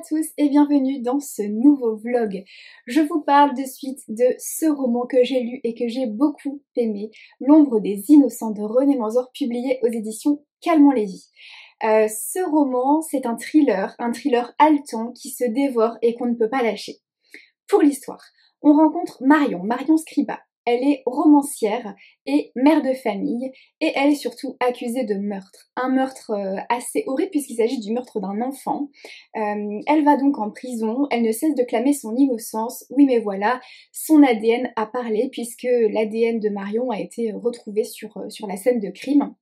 tous et bienvenue dans ce nouveau vlog. Je vous parle de suite de ce roman que j'ai lu et que j'ai beaucoup aimé, L'ombre des innocents de René Manzor, publié aux éditions Calmant Lévy. Ce roman, c'est un thriller haletant qui se dévore et qu'on ne peut pas lâcher. Pour l'histoire, on rencontre Marion Scriba. Elle est romancière et mère de famille et elle est surtout accusée de meurtre. Un meurtre assez horrible puisqu'il s'agit du meurtre d'un enfant. Elle va donc en prison, elle ne cesse de clamer son innocence. Oui mais voilà, son ADN a parlé puisque l'ADN de Marion a été retrouvé sur la scène de crime.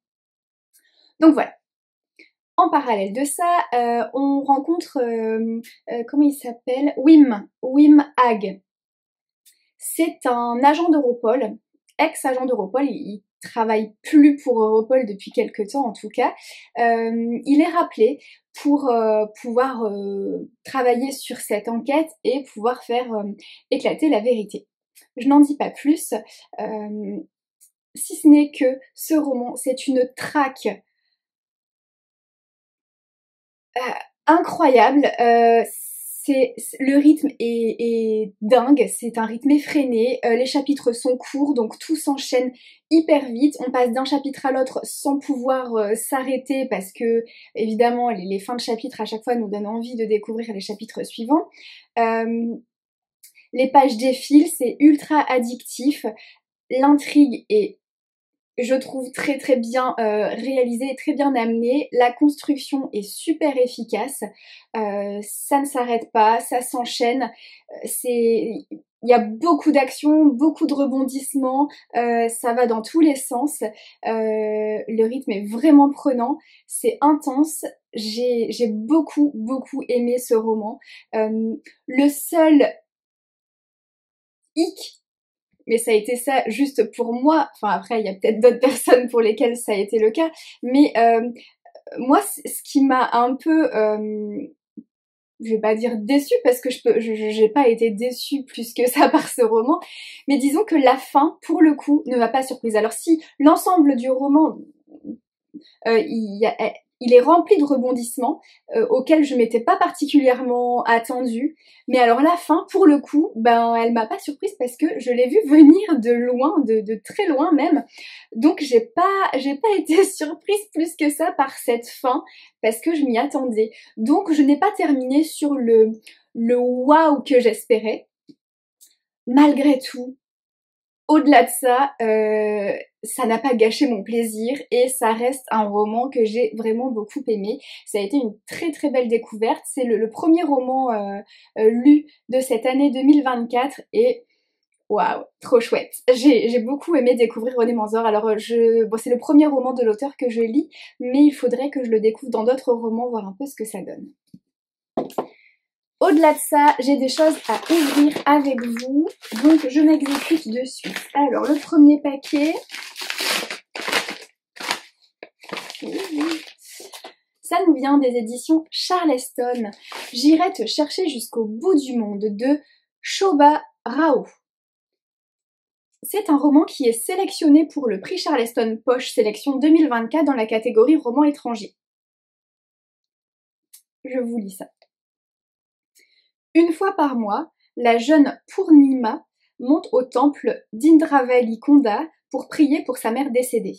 Donc voilà. En parallèle de ça, on rencontre, comment il s'appelle, Wim Hag. C'est un agent d'Europol, ex-agent d'Europol, il travaille plus pour Europol depuis quelques temps en tout cas. Il est rappelé pour pouvoir travailler sur cette enquête et pouvoir faire éclater la vérité. Je n'en dis pas plus, si ce n'est que ce roman, c'est une traque incroyable. Le rythme est dingue, c'est un rythme effréné, les chapitres sont courts donc tout s'enchaîne hyper vite, on passe d'un chapitre à l'autre sans pouvoir s'arrêter parce que évidemment les fins de chapitre à chaque fois nous donnent envie de découvrir les chapitres suivants. Les pages défilent, c'est ultra addictif, l'intrigue est, je trouve, très bien réalisée et très bien amenée. La construction est super efficace. Ça ne s'arrête pas, ça s'enchaîne. Il y a beaucoup d'actions, beaucoup de rebondissements. Ça va dans tous les sens. Le rythme est vraiment prenant. C'est intense. J'ai beaucoup aimé ce roman. Le seul hic, mais ça a été ça juste pour moi, enfin après il y a peut-être d'autres personnes pour lesquelles ça a été le cas, mais moi ce qui m'a un peu, je vais pas dire déçue parce que j'ai pas été déçue plus que ça par ce roman, mais disons que la fin pour le coup ne m'a pas surprise. Alors si l'ensemble du roman, il est rempli de rebondissements auxquels je m'étais pas particulièrement attendue. Mais alors la fin, pour le coup, ben elle m'a pas surprise parce que je l'ai vue venir de loin, de très loin même. Donc j'ai pas été surprise plus que ça par cette fin parce que je m'y attendais. Donc je n'ai pas terminé sur le waouh que j'espérais. Malgré tout, au-delà de ça n'a pas gâché mon plaisir et ça reste un roman que j'ai vraiment beaucoup aimé. Ça a été une très belle découverte. C'est le premier roman lu de cette année 2024 et waouh, trop chouette. J'ai beaucoup aimé découvrir René Manzor. Alors bon, c'est le premier roman de l'auteur que je lis, mais il faudrait que je le découvre dans d'autres romans, voir un peu ce que ça donne. Au-delà de ça, j'ai des choses à ouvrir avec vous, donc je m'exécute de suite. Alors, le premier paquet, ça nous vient des éditions Charleston. J'irai te chercher jusqu'au bout du monde de Shobha Rao. C'est un roman qui est sélectionné pour le prix Charleston Poche Sélection 2024 dans la catégorie roman étranger. Je vous lis ça. Une fois par mois, la jeune Purnima monte au temple d'Indravali Konda pour prier pour sa mère décédée.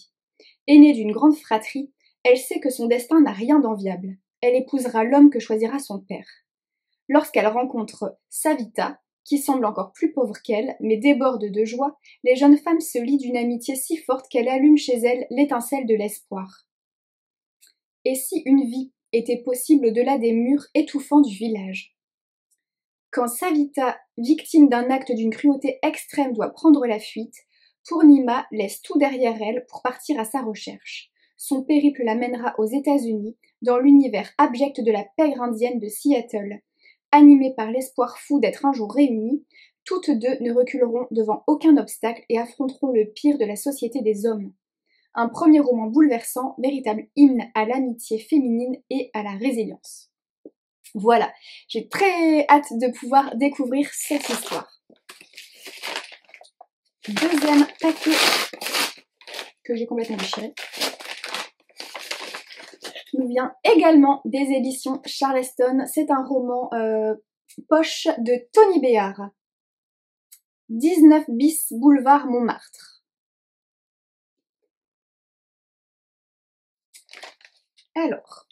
Aînée d'une grande fratrie, elle sait que son destin n'a rien d'enviable. Elle épousera l'homme que choisira son père. Lorsqu'elle rencontre Savita, qui semble encore plus pauvre qu'elle, mais déborde de joie, les jeunes femmes se lient d'une amitié si forte qu'elle allume chez elles l'étincelle de l'espoir. Et si une vie était possible au-delà des murs étouffants du village ? Quand Savita, victime d'un acte d'une cruauté extrême, doit prendre la fuite, Purnima laisse tout derrière elle pour partir à sa recherche. Son périple la mènera aux États-Unis, dans l'univers abject de la pègre indienne de Seattle. Animées par l'espoir fou d'être un jour réunies, toutes deux ne reculeront devant aucun obstacle et affronteront le pire de la société des hommes. Un premier roman bouleversant, véritable hymne à l'amitié féminine et à la résilience. Voilà, j'ai très hâte de pouvoir découvrir cette histoire. Deuxième paquet que j'ai complètement déchiré. nous vient également des éditions Charleston. C'est un roman poche de Tony Béard. 19 bis boulevard Montmartre. Alors,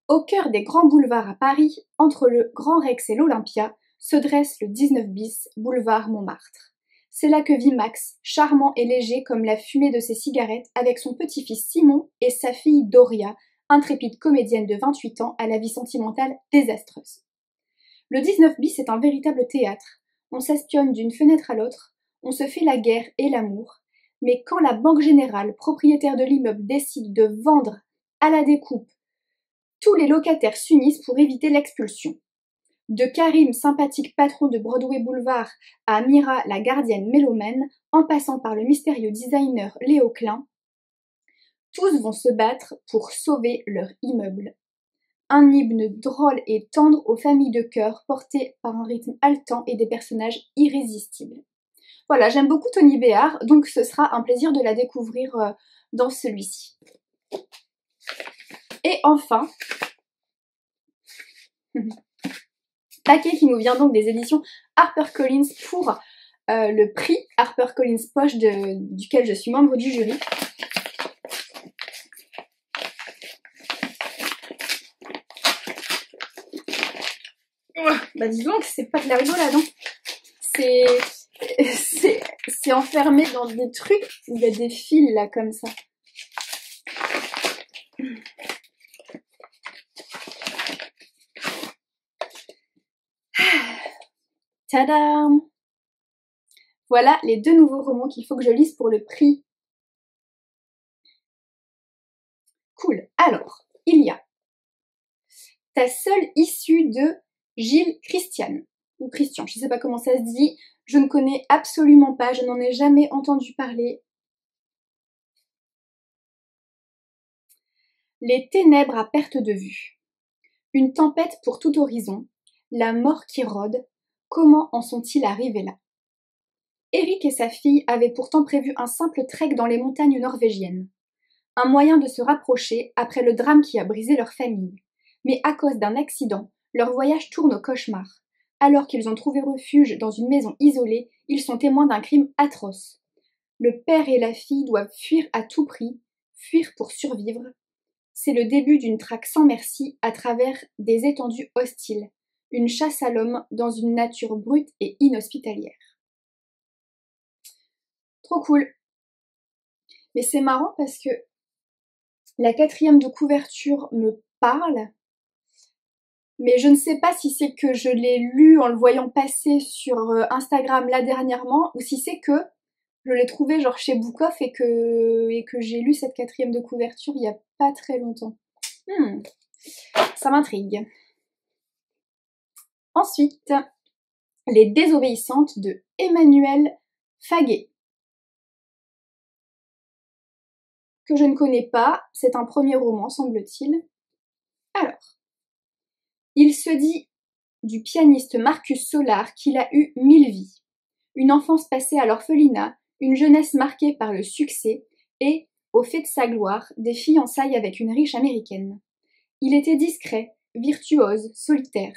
au cœur des grands boulevards à Paris, entre le Grand Rex et l'Olympia, se dresse le 19 bis boulevard Montmartre. C'est là que vit Max, charmant et léger comme la fumée de ses cigarettes, avec son petit-fils Simon et sa fille Doria, intrépide comédienne de 28 ans à la vie sentimentale désastreuse. Le 19 bis est un véritable théâtre. On s'espionne d'une fenêtre à l'autre, on se fait la guerre et l'amour, mais quand la Banque Générale, propriétaire de l'immeuble, décide de vendre à la découpe, tous les locataires s'unissent pour éviter l'expulsion. De Karim, sympathique patron de Broadway Boulevard, à Mira, la gardienne mélomane, en passant par le mystérieux designer Léo Klein, tous vont se battre pour sauver leur immeuble. Un hymne drôle et tendre aux familles de cœur, porté par un rythme haletant et des personnages irrésistibles. Voilà, j'aime beaucoup Tony Béard, donc ce sera un plaisir de la découvrir dans celui-ci. Et enfin, paquet qui nous vient donc des éditions HarperCollins pour le prix HarperCollins Poche duquel je suis membre du jury. Bah dis donc, c'est pas de la rigolade, hein. C'est enfermé dans des trucs où il y a des fils là comme ça. Tadam! Voilà les deux nouveaux romans qu'il faut que je lise pour le prix. Cool. Alors, il y a Ta seule issue de Gilles Christian, ou Christian, je ne sais pas comment ça se dit, je ne connais absolument pas, je n'en ai jamais entendu parler. Les ténèbres à perte de vue. Une tempête pour tout horizon, la mort qui rôde, comment en sont-ils arrivés là? Eric et sa fille avaient pourtant prévu un simple trek dans les montagnes norvégiennes. Un moyen de se rapprocher après le drame qui a brisé leur famille. Mais à cause d'un accident, leur voyage tourne au cauchemar. Alors qu'ils ont trouvé refuge dans une maison isolée, ils sont témoins d'un crime atroce. Le père et la fille doivent fuir à tout prix, fuir pour survivre. C'est le début d'une traque sans merci à travers des étendues hostiles, une chasse à l'homme dans une nature brute et inhospitalière. Trop cool. Mais c'est marrant parce que la 4e de couverture me parle, mais je ne sais pas si c'est que je l'ai lu en le voyant passer sur Instagram là dernièrement, ou si c'est que je l'ai trouvé genre chez Book Off et que j'ai lu cette 4e de couverture il y a pas très longtemps. Ça m'intrigue. Ensuite, Les Désobéissantes de Emmanuel Faguet, que je ne connais pas, c'est un premier roman semble-t-il. Alors, il se dit du pianiste Marcus Solar qu'il a eu 1000 vies, une enfance passée à l'orphelinat, une jeunesse marquée par le succès et, au fait de sa gloire, des fiançailles avec une riche américaine. Il était discret, virtuose, solitaire.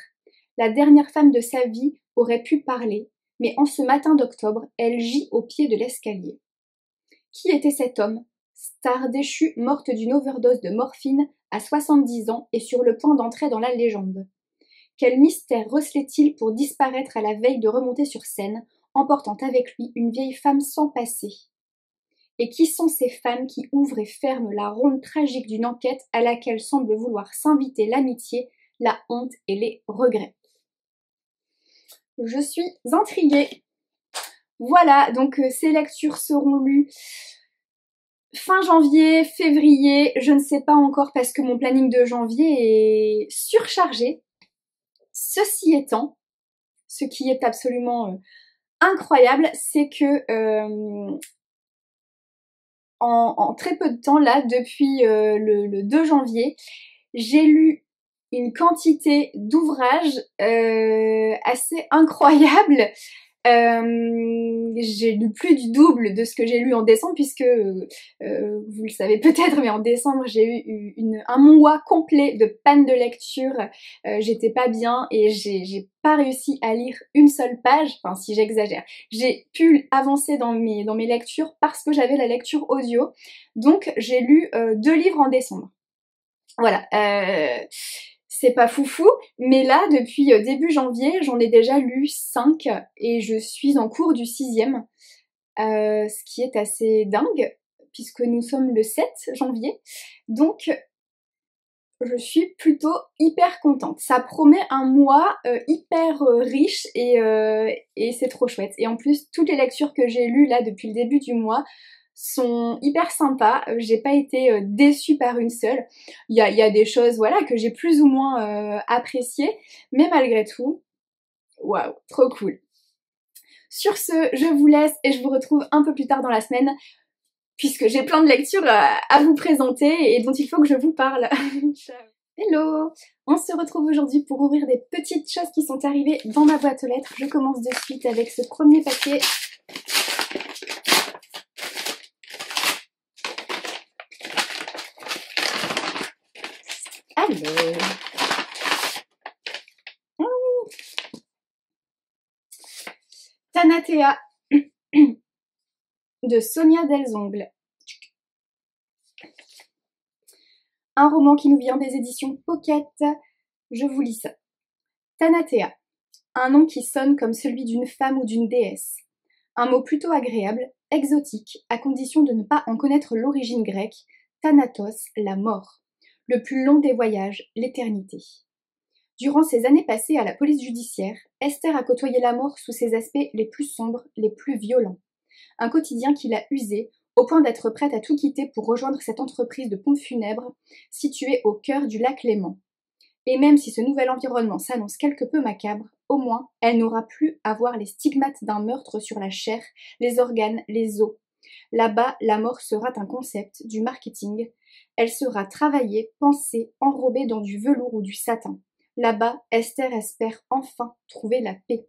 La dernière femme de sa vie aurait pu parler, mais en ce matin d'octobre, elle gît au pied de l'escalier. Qui était cet homme, star déchue morte d'une overdose de morphine à 70 ans et sur le point d'entrer dans la légende? Quel mystère recelait-il pour disparaître à la veille de remonter sur scène, emportant avec lui une vieille femme sans passé? Et qui sont ces femmes qui ouvrent et ferment la ronde tragique d'une enquête à laquelle semble vouloir s'inviter l'amitié, la honte et les regrets? Je suis intriguée. Voilà, donc ces lectures seront lues fin janvier, février, je ne sais pas encore parce que mon planning de janvier est surchargé. Ceci étant, ce qui est absolument incroyable, c'est que en très peu de temps, là, depuis le 2 janvier, j'ai lu une quantité d'ouvrages assez incroyable. J'ai lu plus du double de ce que j'ai lu en décembre puisque, vous le savez peut-être, mais en décembre j'ai eu un mois complet de panne de lecture. J'étais pas bien et j'ai pas réussi à lire une seule page, enfin si j'exagère. J'ai pu avancer dans mes lectures parce que j'avais la lecture audio. Donc j'ai lu 2 livres en décembre. Voilà. C'est pas foufou, mais là, depuis début janvier, j'en ai déjà lu 5 et je suis en cours du 6e, ce qui est assez dingue, puisque nous sommes le 7 janvier. Donc, je suis plutôt hyper contente. Ça promet un mois hyper riche et c'est trop chouette. Et en plus, toutes les lectures que j'ai lues là depuis le début du mois sont hyper sympas. J'ai pas été déçue par une seule. Il y a des choses voilà que j'ai plus ou moins appréciées, mais malgré tout, waouh, trop cool. Sur ce, je vous laisse et je vous retrouve un peu plus tard dans la semaine, puisque j'ai plein de lectures à vous présenter et dont il faut que je vous parle. Ciao. Hello! On se retrouve aujourd'hui pour ouvrir des petites choses qui sont arrivées dans ma boîte aux lettres. Je commence de suite avec ce premier paquet. Alors... Tanatea de Sonia Delzongle. Un roman qui nous vient des éditions Pocket. Je vous lis ça. Tanatea, un nom qui sonne comme celui d'une femme ou d'une déesse. Un mot plutôt agréable, exotique, à condition de ne pas en connaître l'origine grecque, Thanatos, la mort. Le plus long des voyages, l'éternité. Durant ses années passées à la police judiciaire, Esther a côtoyé la mort sous ses aspects les plus sombres, les plus violents. Un quotidien qui l'a usée, au point d'être prête à tout quitter pour rejoindre cette entreprise de pompes funèbres située au cœur du lac Léman. Et même si ce nouvel environnement s'annonce quelque peu macabre, au moins elle n'aura plus à voir les stigmates d'un meurtre sur la chair, les organes, les os. Là-bas, la mort sera un concept, du marketing. Elle sera travaillée, pensée, enrobée dans du velours ou du satin. Là-bas, Esther espère enfin trouver la paix.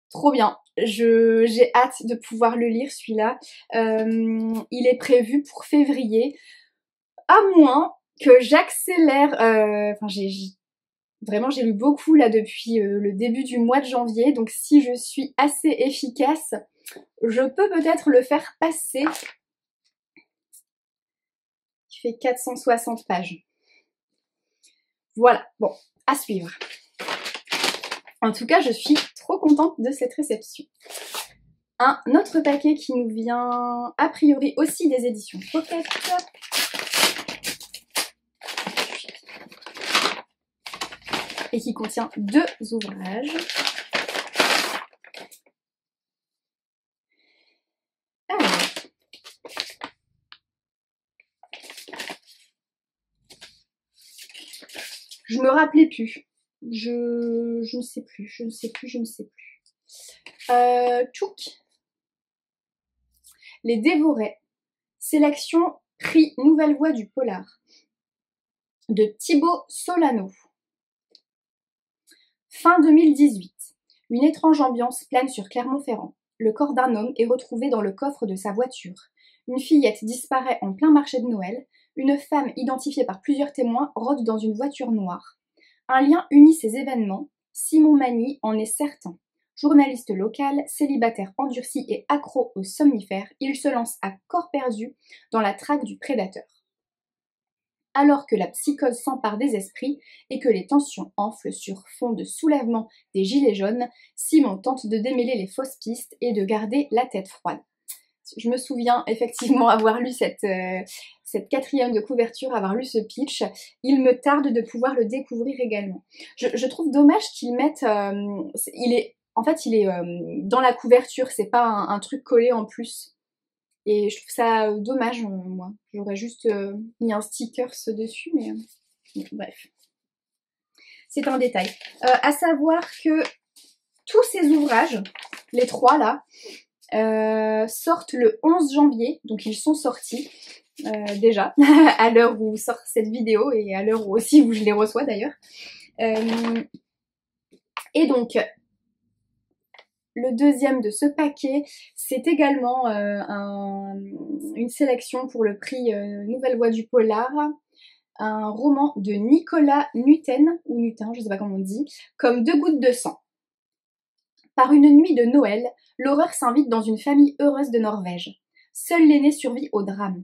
Trop bien, j'ai hâte de pouvoir le lire celui-là. Il est prévu pour février, à moins que j'accélère. Vraiment j'ai lu beaucoup là depuis le début du mois de janvier, donc si je suis assez efficace, je peux peut-être le faire passer. Il fait 460 pages. Voilà, bon, à suivre. En tout cas, je suis trop contente de cette réception. Un autre paquet qui nous vient a priori aussi des éditions Pocket. Et qui contient 2 ouvrages. Alors. Je me rappelais plus. Je ne sais plus. Tchouk. Les Dévorés. Sélection prix Nouvelle Voix du Polar. De Thibaut Solano. Fin 2018. Une étrange ambiance plane sur Clermont-Ferrand. Le corps d'un homme est retrouvé dans le coffre de sa voiture. Une fillette disparaît en plein marché de Noël. Une femme identifiée par plusieurs témoins rôde dans une voiture noire. Un lien unit ces événements. Simon Magny en est certain. Journaliste local, célibataire endurci et accro aux somnifères, il se lance à corps perdu dans la traque du prédateur. Alors que la psychose s'empare des esprits et que les tensions enflent sur fond de soulèvement des gilets jaunes, Simon tente de démêler les fausses pistes et de garder la tête froide. Je me souviens effectivement avoir lu cette 4e de couverture, avoir lu ce pitch. Il me tarde de pouvoir le découvrir également. Je trouve dommage qu'ils mettent... il est dans la couverture, c'est pas un truc collé en plus. Et je trouve ça dommage, moi. J'aurais juste mis un sticker dessus, mais bref. C'est un détail. À savoir que tous ces ouvrages, les 3 là, sortent le 11 janvier, donc ils sont sortis déjà, à l'heure où sort cette vidéo et à l'heure aussi où je les reçois d'ailleurs. Et donc, le deuxième de ce paquet, c'est également une sélection pour le prix Nouvelle Voix du Polar. Un roman de Nicolas Nutten, ou Nutin, je sais pas comment on dit, comme 2 gouttes de sang. Par une nuit de Noël, l'horreur s'invite dans une famille heureuse de Norvège. Seul l'aîné survit au drame.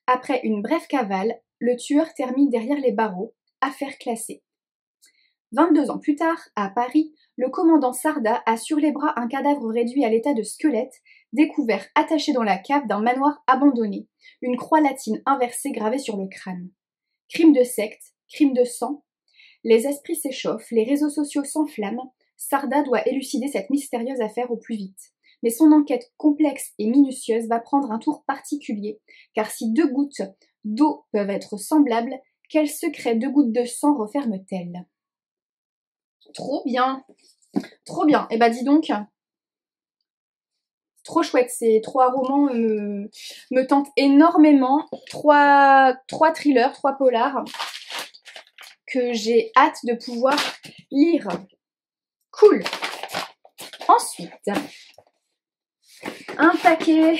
Après une brève cavale, le tueur termine derrière les barreaux, affaire classée. 22 ans plus tard, à Paris, le commandant Sarda a sur les bras un cadavre réduit à l'état de squelette, découvert attaché dans la cave d'un manoir abandonné, une croix latine inversée gravée sur le crâne. Crime de secte, crime de sang. Les esprits s'échauffent, les réseaux sociaux s'enflamment. Sarda doit élucider cette mystérieuse affaire au plus vite. Mais son enquête complexe et minutieuse va prendre un tour particulier, car si 2 gouttes d'eau peuvent être semblables, quel secret 2 gouttes de sang referment-elles? Trop bien! Trop bien! Eh ben dis donc, trop chouette, ces 3 romans me tentent énormément. 3 thrillers, 3 polars que j'ai hâte de pouvoir lire. Cool! Ensuite, un paquet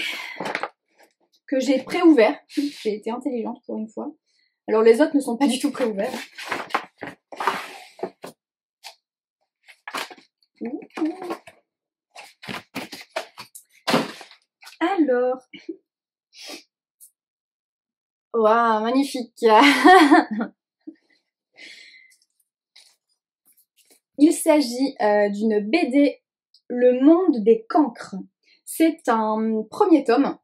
que j'ai pré-ouvert. J'ai été intelligente pour une fois. Alors les autres ne sont pas du tout pré-ouverts. Alors, waouh, magnifique. Il s'agit d'une BD, Le Monde des Cancres. C'est un premier tome.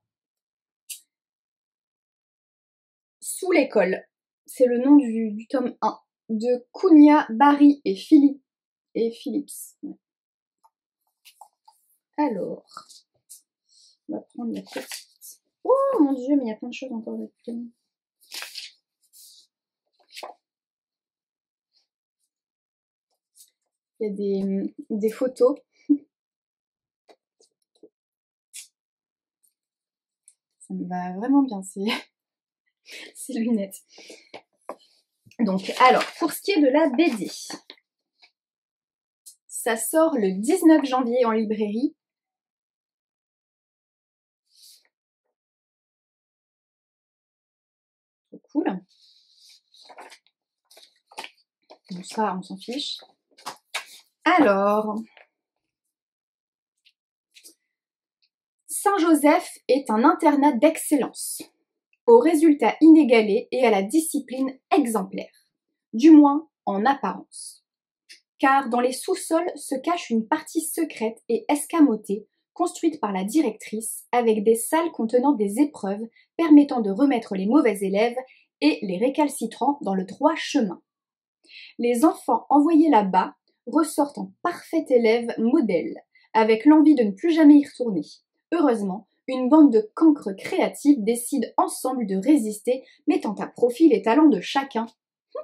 Sous l'école. C'est le nom du tome 1. De Cunha, Barry et Phillips. Alors, on va prendre la petite. Oh mon dieu, mais il y a plein de choses encore là-dedans. Il y a des photos. Ça me va vraiment bien, ces lunettes. Donc, alors, pour ce qui est de la BD, ça sort le 19 janvier en librairie. Trop cool. Bon, ça, on s'en fiche. Alors, Saint-Joseph est un internat d'excellence, aux résultats inégalés et à la discipline exemplaire, du moins en apparence. Car dans les sous-sols se cache une partie secrète et escamotée, construite par la directrice, avec des salles contenant des épreuves permettant de remettre les mauvais élèves et les récalcitrants dans le droit chemin. Les enfants envoyés là-bas ressortent en parfaits élèves modèles, avec l'envie de ne plus jamais y retourner. Heureusement, une bande de cancres créatifs décide ensemble de résister, mettant à profit les talents de chacun.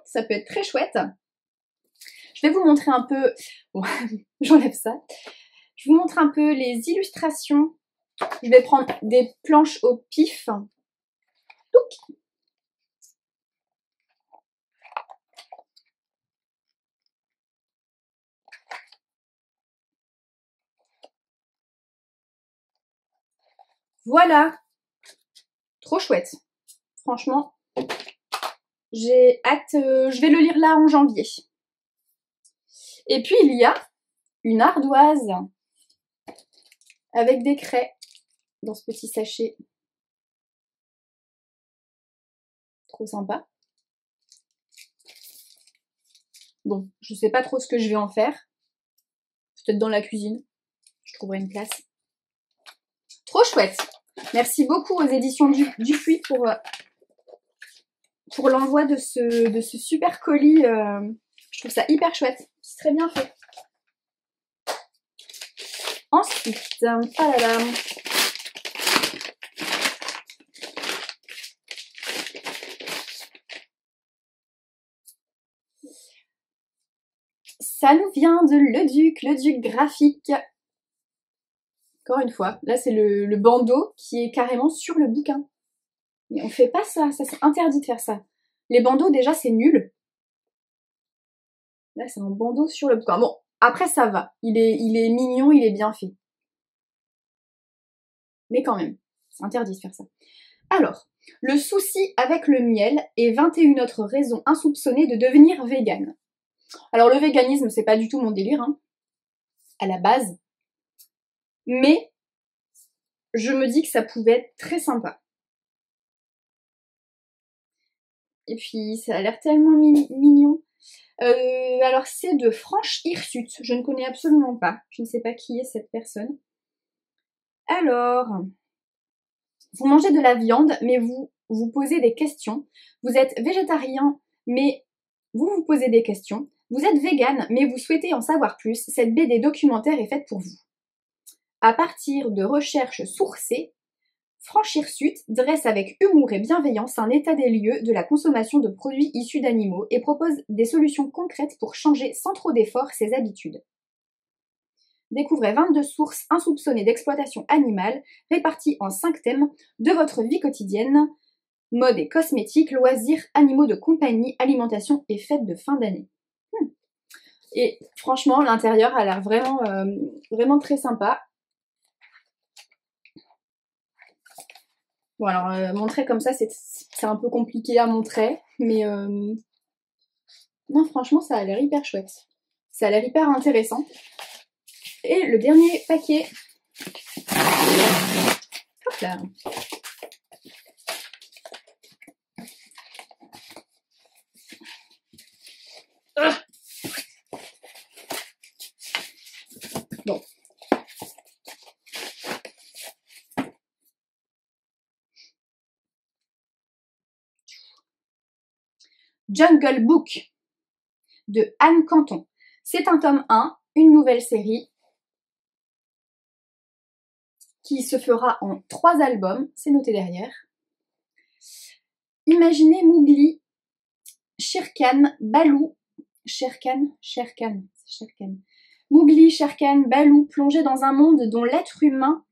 Ça peut être très chouette. Je vais vous montrer un peu... Bon, j'enlève ça. Je vous montre un peu les illustrations. Je vais prendre des planches au pif. Touc. Voilà. Trop chouette. Franchement, j'ai hâte. Je vais le lire là en janvier. Et puis il y a une ardoise avec des craies dans ce petit sachet. Trop sympa. Bon, je sais pas trop ce que je vais en faire. Peut-être dans la cuisine. Je trouverai une place. Trop chouette. Merci beaucoup aux éditions Dupuis pour l'envoi de ce super colis. Je trouve ça hyper chouette. C'est très bien fait. Ensuite, ça nous vient de le Duc graphique. Encore une fois, là c'est le bandeau qui est carrément sur le bouquin. Mais on fait pas ça, ça c'est interdit de faire ça. Les bandeaux déjà c'est nul. Là c'est un bandeau sur le bouquin. Bon, après ça va, il est mignon, il est bien fait. Mais quand même, c'est interdit de faire ça. Alors, le souci avec le miel et 21 autres raisons insoupçonnées de devenir végane. Alors le véganisme, c'est pas du tout mon délire, hein, à la base. Mais je me dis que ça pouvait être très sympa. Et puis ça a l'air tellement mignon. Alors c'est de Franche Hirsute, je ne connais absolument pas. Je ne sais pas qui est cette personne. Alors, vous mangez de la viande, mais vous vous posez des questions. Vous êtes végétarien, mais vous vous posez des questions. Vous êtes végane, mais vous souhaitez en savoir plus. Cette BD documentaire est faite pour vous. À partir de recherches sourcées, Franche Hirsute dresse avec humour et bienveillance un état des lieux de la consommation de produits issus d'animaux et propose des solutions concrètes pour changer sans trop d'efforts ses habitudes. Découvrez 22 sources insoupçonnées d'exploitation animale réparties en 5 thèmes de votre vie quotidienne, mode et cosmétiques, loisirs, animaux de compagnie, alimentation et fêtes de fin d'année. Et franchement, l'intérieur a l'air vraiment très sympa. Bon alors, montrer comme ça, c'est un peu compliqué à montrer, mais non, franchement, ça a l'air hyper chouette. Ça a l'air hyper intéressant. Et le dernier paquet. Hop là. Ah, bon. Jungle Book de Anne Canton. C'est un tome 1, une nouvelle série qui se fera en 3 albums, c'est noté derrière. Imaginez Mowgli, Shere Khan, Baloo, Mowgli, Shere Khan, Baloo plongés dans un monde dont l'être humain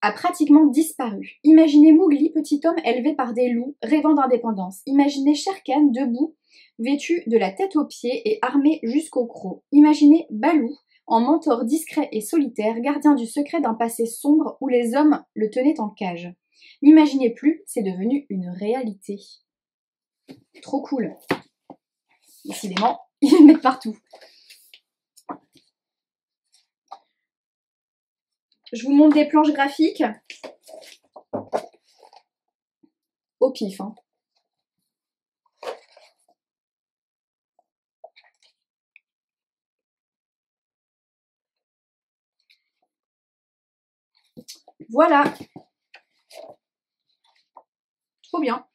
a pratiquement disparu. Imaginez Mowgli, petit homme élevé par des loups, rêvant d'indépendance. Imaginez Shere Khan debout, vêtu de la tête aux pieds et armé jusqu'au croc. Imaginez Baloo, en mentor discret et solitaire, gardien du secret d'un passé sombre où les hommes le tenaient en cage. N'imaginez plus, c'est devenu une réalité. Trop cool. Décidément, ils le mettent partout. Je vous montre des planches graphiques. Au pif, hein. Voilà. Trop bien.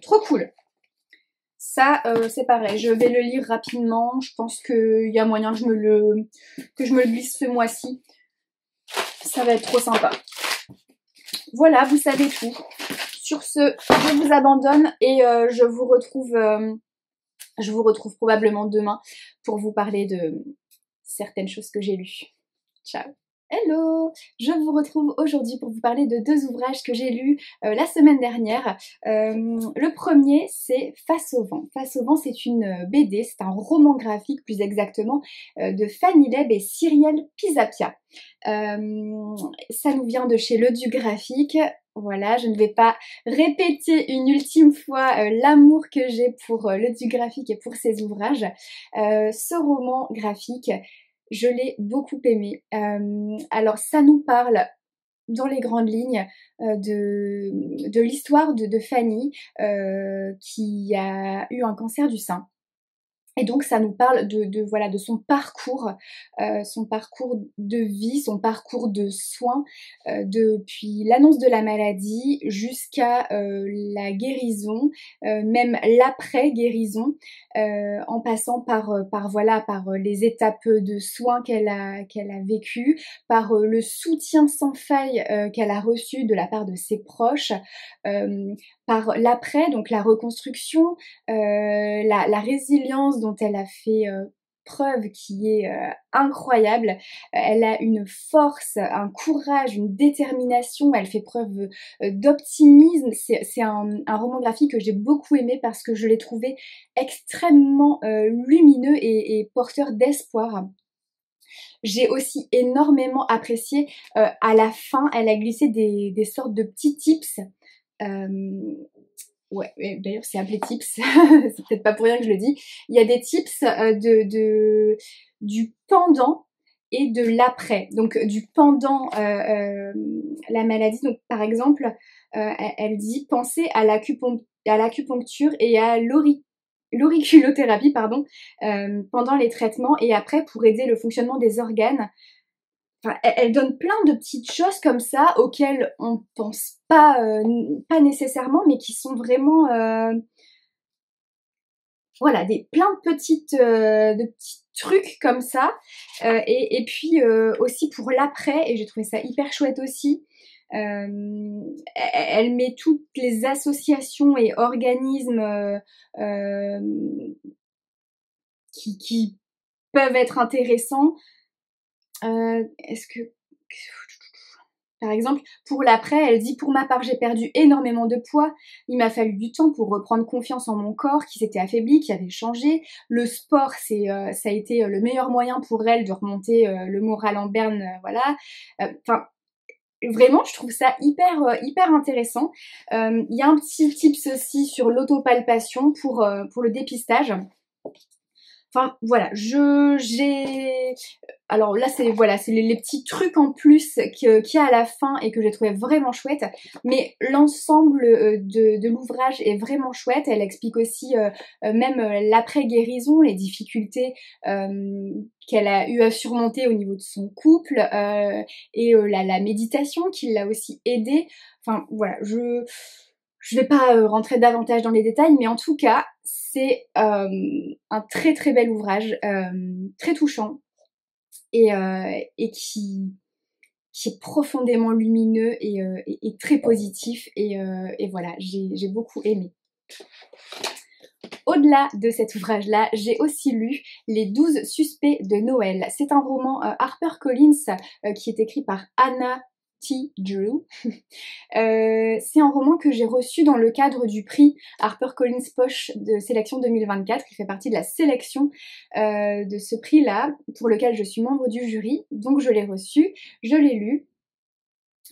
Trop cool. Ça, c'est pareil. Je vais le lire rapidement. Je pense qu'il y a moyen que je me le glisse ce mois-ci. Ça va être trop sympa. Voilà, vous savez tout. Sur ce, je vous abandonne et je vous retrouve probablement demain pour vous parler de certaines choses que j'ai lues. Ciao. Hello! Je vous retrouve aujourd'hui pour vous parler de 2 ouvrages que j'ai lus la semaine dernière. Le premier, c'est Face au vent. Face au vent, c'est une BD, c'est un roman graphique plus exactement, de Fanny Leb et Cyrielle Pisapia. Ça nous vient de chez Le Du Graphique. Voilà, je ne vais pas répéter une ultime fois l'amour que j'ai pour Le Du Graphique et pour ses ouvrages. Ce roman graphique, je l'ai beaucoup aimé. Alors ça nous parle dans les grandes lignes de l'histoire de Fanny qui a eu un cancer du sein. Et donc ça nous parle voilà, de son parcours de vie, son parcours de soins, depuis l'annonce de la maladie jusqu'à la guérison, même l'après-guérison, en passant par les étapes de soins qu'elle a vécues, par le soutien sans faille qu'elle a reçu de la part de ses proches, par l'après, donc la reconstruction, la résilience dont elle a fait preuve qui est incroyable. Elle a une force, un courage, une détermination, elle fait preuve d'optimisme. C'est un roman graphique que j'ai beaucoup aimé parce que je l'ai trouvé extrêmement lumineux et porteur d'espoir. J'ai aussi énormément apprécié, à la fin, elle a glissé des sortes de petits tips. Ouais, d'ailleurs c'est appelé tips, c'est peut-être pas pour rien que je le dis. Il y a des tips du pendant et de l'après. Donc du pendant la maladie. Donc par exemple, elle dit pensez à l'acupuncture et à l'auriculothérapie pardon, pendant les traitements et après pour aider le fonctionnement des organes. Enfin, elle donne plein de petites choses comme ça auxquelles on pense pas nécessairement, mais qui sont vraiment voilà, plein de petits trucs comme ça. Et puis aussi pour l'après, et j'ai trouvé ça hyper chouette aussi. Elle met toutes les associations et organismes qui peuvent être intéressants. Est-ce que par exemple, pour l'après, elle dit « Pour ma part, j'ai perdu énormément de poids. Il m'a fallu du temps pour reprendre confiance en mon corps qui s'était affaibli, qui avait changé. Le sport, ça a été le meilleur moyen pour elle de remonter le moral en berne, voilà. Enfin, vraiment, je trouve ça hyper intéressant. Il y a un petit tips aussi sur l'autopalpation pour le dépistage. Enfin, voilà, alors là, c'est les petits trucs en plus qu'il y a à la fin et que j'ai trouvé vraiment chouette. Mais l'ensemble de l'ouvrage est vraiment chouette. Elle explique aussi même l'après-guérison, les difficultés qu'elle a eu à surmonter au niveau de son couple et la méditation qui l'a aussi aidée. Enfin, voilà, je vais pas rentrer davantage dans les détails, mais en tout cas, c'est un très bel ouvrage, très touchant et qui est profondément lumineux et très positif et voilà, j'ai beaucoup aimé. Au-delà de cet ouvrage-là, j'ai aussi lu Les 12 suspects de Noël. C'est un roman HarperCollins qui est écrit par Anna T. Drew. C'est un roman que j'ai reçu dans le cadre du prix HarperCollins Poche de sélection 2024, qui fait partie de la sélection de ce prix-là, pour lequel je suis membre du jury. Donc je l'ai reçu, je l'ai lu.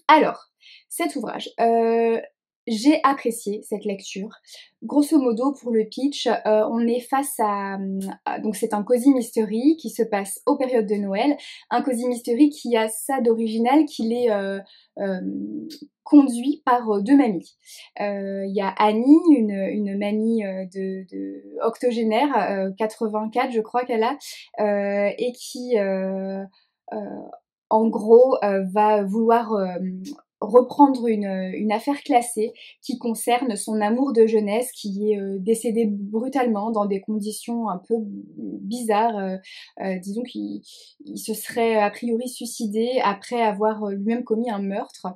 Alors, cet ouvrage, j'ai apprécié cette lecture. Grosso modo, pour le pitch, on est face donc c'est un cozy mystery qui se passe aux périodes de Noël. Un cozy mystery qui a ça d'original qu'il est conduit par deux mamies. Il y a Annie, une mamie de octogénaire, 84 je crois qu'elle a, et qui en gros va vouloir reprendre une affaire classée qui concerne son amour de jeunesse qui est décédé brutalement dans des conditions un peu bizarres. Disons qu'il se serait a priori suicidé après avoir lui-même commis un meurtre.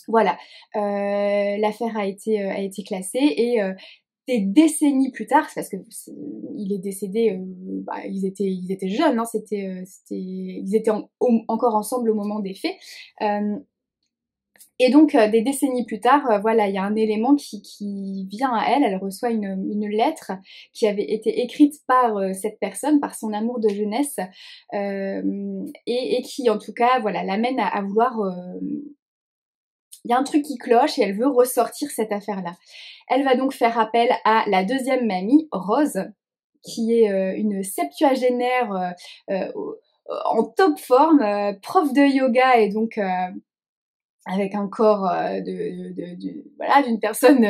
Voilà, l'affaire a été classée et des décennies plus tard, parce que il est décédé, ils étaient jeunes, hein, ils étaient encore ensemble au moment des faits. Et donc des décennies plus tard, voilà, il y a un élément qui vient à elle. Elle reçoit une lettre qui avait été écrite par cette personne, par son amour de jeunesse, et qui en tout cas, voilà, l'amène à vouloir. Il y a un truc qui cloche et elle veut ressortir cette affaire-là. Elle va donc faire appel à la deuxième mamie, Rose, qui est une septuagénaire en top forme, prof de yoga et donc avec un corps voilà, d'une personne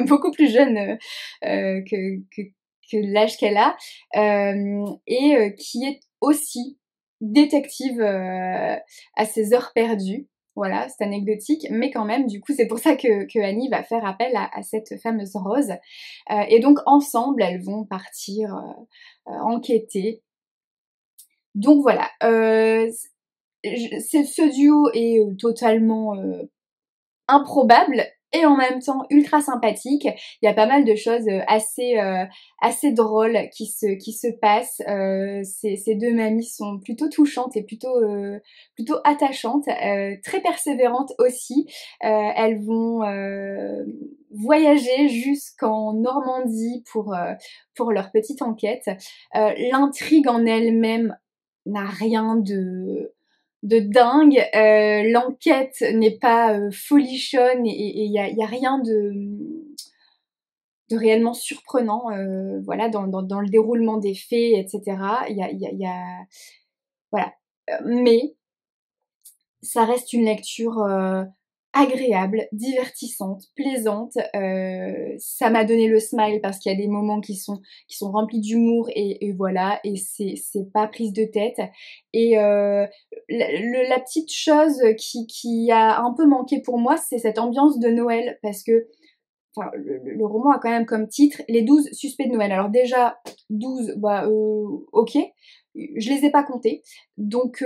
beaucoup plus jeune que l'âge qu'elle a, et qui est aussi détective à ses heures perdues. Voilà, c'est anecdotique, mais quand même, du coup, c'est pour ça que Annie va faire appel à cette fameuse Rose. Et donc, ensemble, elles vont partir enquêter. Donc voilà, ce duo est totalement improbable et en même temps ultra sympathique. Il y a pas mal de choses assez drôles qui se passent. Ces deux mamies sont plutôt touchantes et plutôt attachantes, très persévérantes aussi. Elles vont voyager jusqu'en Normandie pour leur petite enquête. L'intrigue en elle-même n'a rien de dingue, l'enquête n'est pas folichonne et y a rien de réellement surprenant, voilà, dans le déroulement des faits, etc. Voilà. Mais ça reste une lecture agréable, divertissante, plaisante. Ça m'a donné le smile parce qu'il y a des moments qui sont remplis d'humour et voilà, et c'est pas prise de tête. Et la petite chose qui a un peu manqué pour moi, c'est cette ambiance de Noël, parce que enfin, le roman a quand même comme titre les 12 suspects de Noël. Alors déjà, 12, bah ok, je les ai pas comptés, donc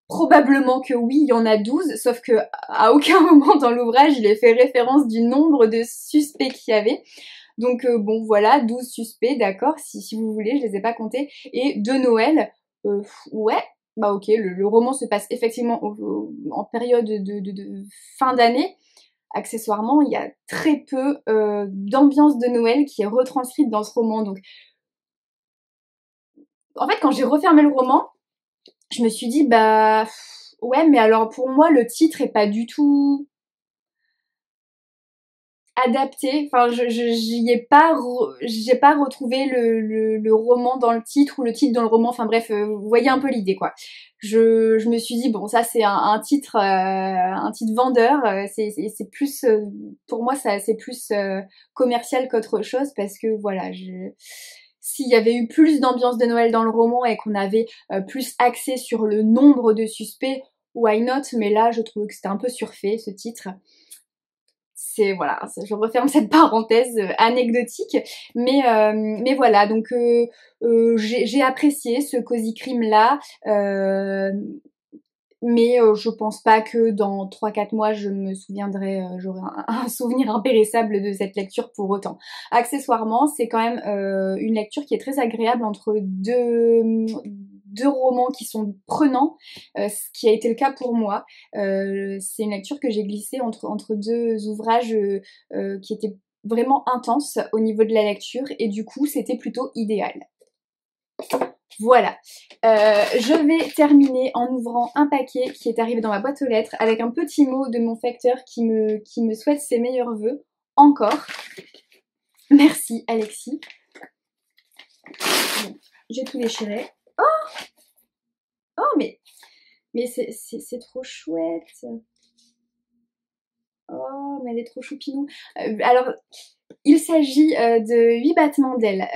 probablement que oui, il y en a 12, sauf que à aucun moment dans l'ouvrage il est fait référence du nombre de suspects qu'il y avait. Donc bon voilà, 12 suspects, d'accord, si vous voulez, je les ai pas comptés. Et de Noël, ouais, bah ok, le roman se passe effectivement en période de fin d'année. Accessoirement, il y a très peu d'ambiance de Noël qui est retranscrite dans ce roman. Donc, en fait, quand j'ai refermé le roman, je me suis dit, bah, ouais, mais alors pour moi, le titre est pas du tout adapté. Enfin, j'ai pas retrouvé le roman dans le titre ou le titre dans le roman. Enfin bref, vous voyez un peu l'idée, quoi. Je me suis dit bon, ça c'est un titre vendeur. C'est plus pour moi ça c'est plus commercial qu'autre chose, parce que voilà, s'il y avait eu plus d'ambiance de Noël dans le roman et qu'on avait plus axé sur le nombre de suspects, why not? Mais là, je trouvais que c'était un peu surfait ce titre. C'est voilà, je referme cette parenthèse anecdotique, mais voilà, donc j'ai apprécié ce cosy crime là, mais je pense pas que dans 3-4 mois je me souviendrai, j'aurai un souvenir impérissable de cette lecture pour autant. Accessoirement, c'est quand même une lecture qui est très agréable entre deux romans qui sont prenants, ce qui a été le cas pour moi. C'est une lecture que j'ai glissée entre deux ouvrages qui étaient vraiment intenses au niveau de la lecture, et du coup c'était plutôt idéal. Voilà, je vais terminer en ouvrant un paquet qui est arrivé dans ma boîte aux lettres avec un petit mot de mon facteur qui me souhaite ses meilleurs vœux. Encore. Merci Alexis. Bon, j'ai tout déchiré. Oh mais c'est trop chouette. Oh, mais elle est trop choupinou. Alors, il s'agit de 8 battements d'ailes.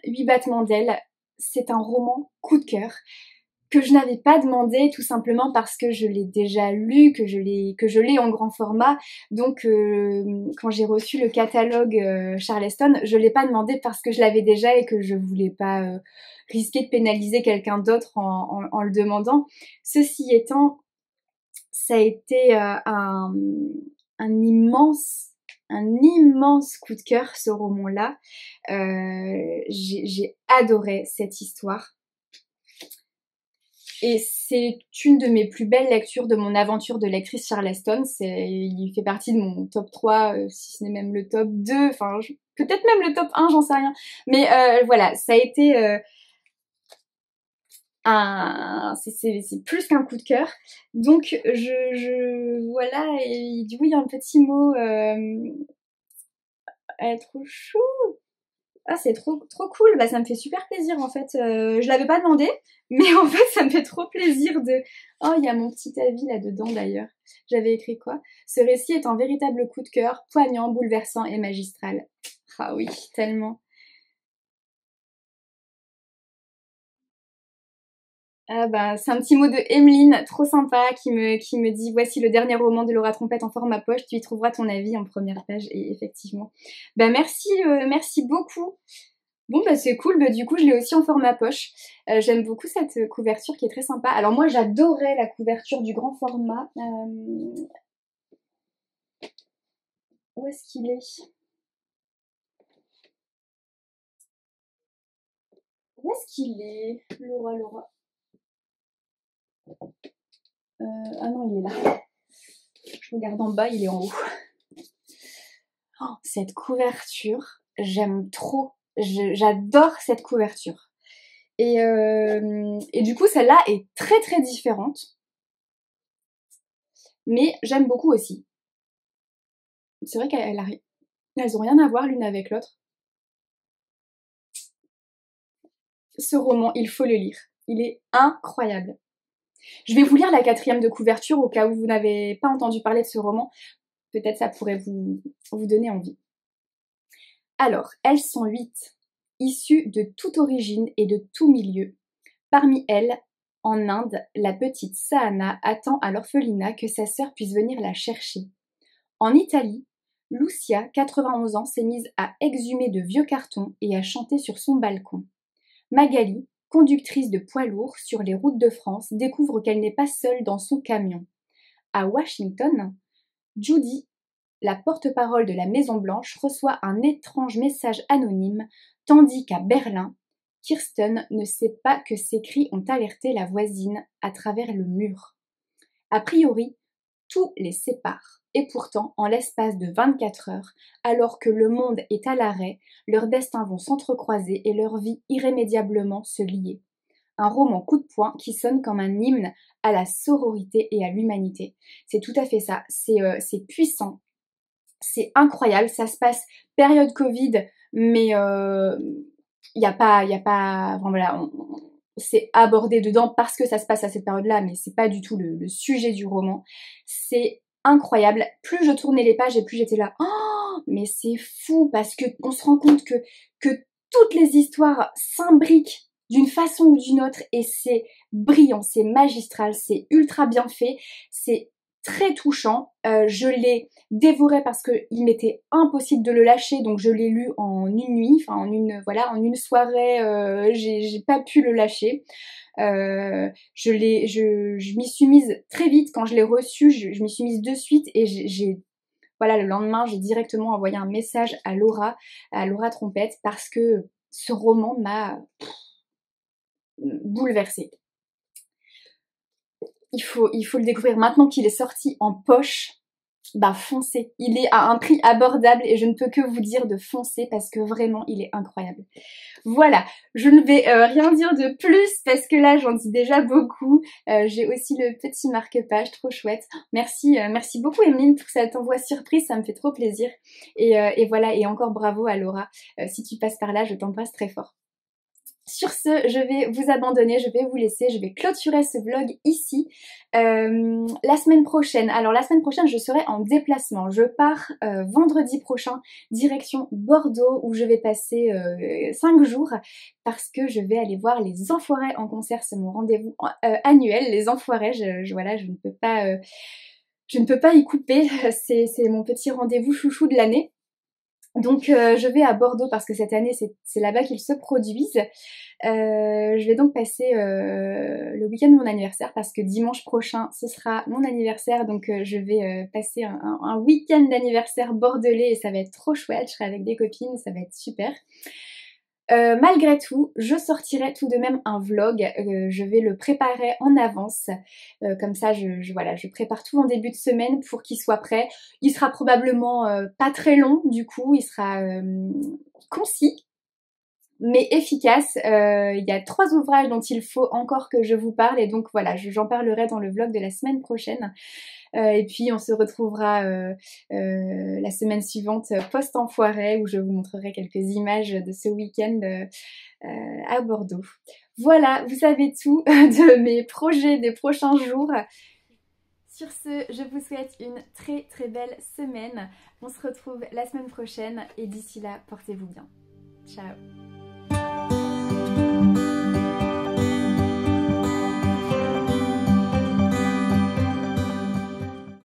8 battements d'ailes, c'est un roman coup de cœur que je n'avais pas demandé, tout simplement parce que je l'ai déjà lu, que je l'ai en grand format. Donc quand j'ai reçu le catalogue Charleston, je l'ai pas demandé parce que je l'avais déjà et que je voulais pas risquer de pénaliser quelqu'un d'autre en le demandant. Ceci étant, ça a été un immense coup de cœur, ce roman-là. J'ai adoré cette histoire. Et c'est une de mes plus belles lectures de mon aventure de lectrice Charleston. Il fait partie de mon top 3, si ce n'est même le top 2, enfin peut-être même le top 1, j'en sais rien. Mais voilà, ça a été c'est plus qu'un coup de cœur. Donc voilà, et du coup il y a un petit mot trop chou. Ah, c'est trop cool. Bah ça me fait super plaisir en fait. Je l'avais pas demandé, mais en fait ça me fait trop plaisir de. Oh, il y a mon petit avis là-dedans d'ailleurs. J'avais écrit quoi? Ce récit est un véritable coup de cœur, poignant, bouleversant et magistral. Ah oui, tellement. Ah bah, c'est un petit mot de Emeline, trop sympa, qui me dit voici le dernier roman de Laura Trompette en format poche, tu y trouveras ton avis en première page. Et effectivement. Bah merci beaucoup. Bon bah c'est cool, bah du coup je l'ai aussi en format poche. J'aime beaucoup cette couverture qui est très sympa. Alors moi j'adorais la couverture du grand format. Où est-ce qu'il est? Où est-ce qu'il est? Laura. Ah non, il est là. Je regarde en bas, il est en haut. Oh, cette couverture, j'aime trop. J'adore cette couverture. Et du coup, celle-là est très très différente. Mais j'aime beaucoup aussi. C'est vrai qu'elles ont rien à voir l'une avec l'autre. Ce roman, il faut le lire. Il est incroyable. Je vais vous lire la 4e de couverture au cas où vous n'avez pas entendu parler de ce roman. Peut-être ça pourrait vous donner envie. Alors, elles sont 8, issues de toute origine et de tout milieu. Parmi elles, en Inde, la petite Sahana attend à l'orphelinat que sa sœur puisse venir la chercher. En Italie, Lucia, 91 ans, s'est mise à exhumer de vieux cartons et à chanter sur son balcon. Magali, conductrice de poids lourd sur les routes de France, découvre qu'elle n'est pas seule dans son camion. À Washington, Judy, la porte-parole de la Maison-Blanche, reçoit un étrange message anonyme, tandis qu'à Berlin, Kirsten ne sait pas que ses cris ont alerté la voisine à travers le mur. A priori, tout les sépare. Et pourtant, en l'espace de 24 heures, alors que le monde est à l'arrêt, leurs destins vont s'entrecroiser et leur vie irrémédiablement se lier. Un roman coup de poing qui sonne comme un hymne à la sororité et à l'humanité. C'est tout à fait ça, c'est puissant, c'est incroyable, ça se passe période Covid, mais y a pas, enfin, voilà, c'est abordé dedans parce que ça se passe à cette période-là, mais c'est pas du tout le sujet du roman. C'est incroyable. Plus je tournais les pages et plus j'étais là, oh, mais c'est fou parce que on se rend compte que toutes les histoires s'imbriquent d'une façon ou d'une autre et c'est brillant, c'est magistral, c'est ultra bien fait, c'est très touchant. Je l'ai dévoré parce qu'il m'était impossible de le lâcher, donc je l'ai lu en une nuit, enfin en une soirée, j'ai pas pu le lâcher. Je m'y suis mise très vite quand je l'ai reçu, je m'y suis mise de suite et voilà, le lendemain, j'ai directement envoyé un message à Laura Trompette parce que ce roman m'a bouleversée. Il faut le découvrir maintenant qu'il est sorti en poche. Bah foncez, il est à un prix abordable et je ne peux que vous dire de foncer parce que vraiment il est incroyable. Voilà, je ne vais rien dire de plus parce que là j'en dis déjà beaucoup. J'ai aussi le petit marque-page, trop chouette. Merci beaucoup Emeline pour cette envoi surprise, ça me fait trop plaisir. Et voilà, et encore bravo à Laura. Si tu passes par là, je t'embrasse très fort. Sur ce, je vais vous abandonner, je vais vous laisser, je vais clôturer ce vlog ici. La semaine prochaine, je serai en déplacement. Je pars vendredi prochain, direction Bordeaux, où je vais passer 5 jours parce que je vais aller voir les Enfoirés en concert. C'est mon rendez-vous annuel, les Enfoirés. Voilà, je ne peux pas y couper. C'est mon petit rendez-vous chouchou de l'année. Donc je vais à Bordeaux parce que cette année c'est là-bas qu'ils se produisent. Je vais donc passer le week-end de mon anniversaire parce que dimanche prochain ce sera mon anniversaire, donc je vais passer un week-end d'anniversaire bordelais et ça va être trop chouette, je serai avec des copines, ça va être super. Malgré tout, je sortirai tout de même un vlog, je vais le préparer en avance, comme ça je prépare tout en début de semaine pour qu'il soit prêt. Il sera probablement pas très long du coup, il sera concis mais efficace. Il y a 3 ouvrages dont il faut encore que je vous parle et donc voilà, j'en parlerai dans le vlog de la semaine prochaine. Et puis on se retrouvera la semaine suivante post-enfoiré où je vous montrerai quelques images de ce week-end à Bordeaux. Voilà, vous savez tout de mes projets des prochains jours. Sur ce, je vous souhaite une très très belle semaine. On se retrouve la semaine prochaine et d'ici là, portez-vous bien. Ciao.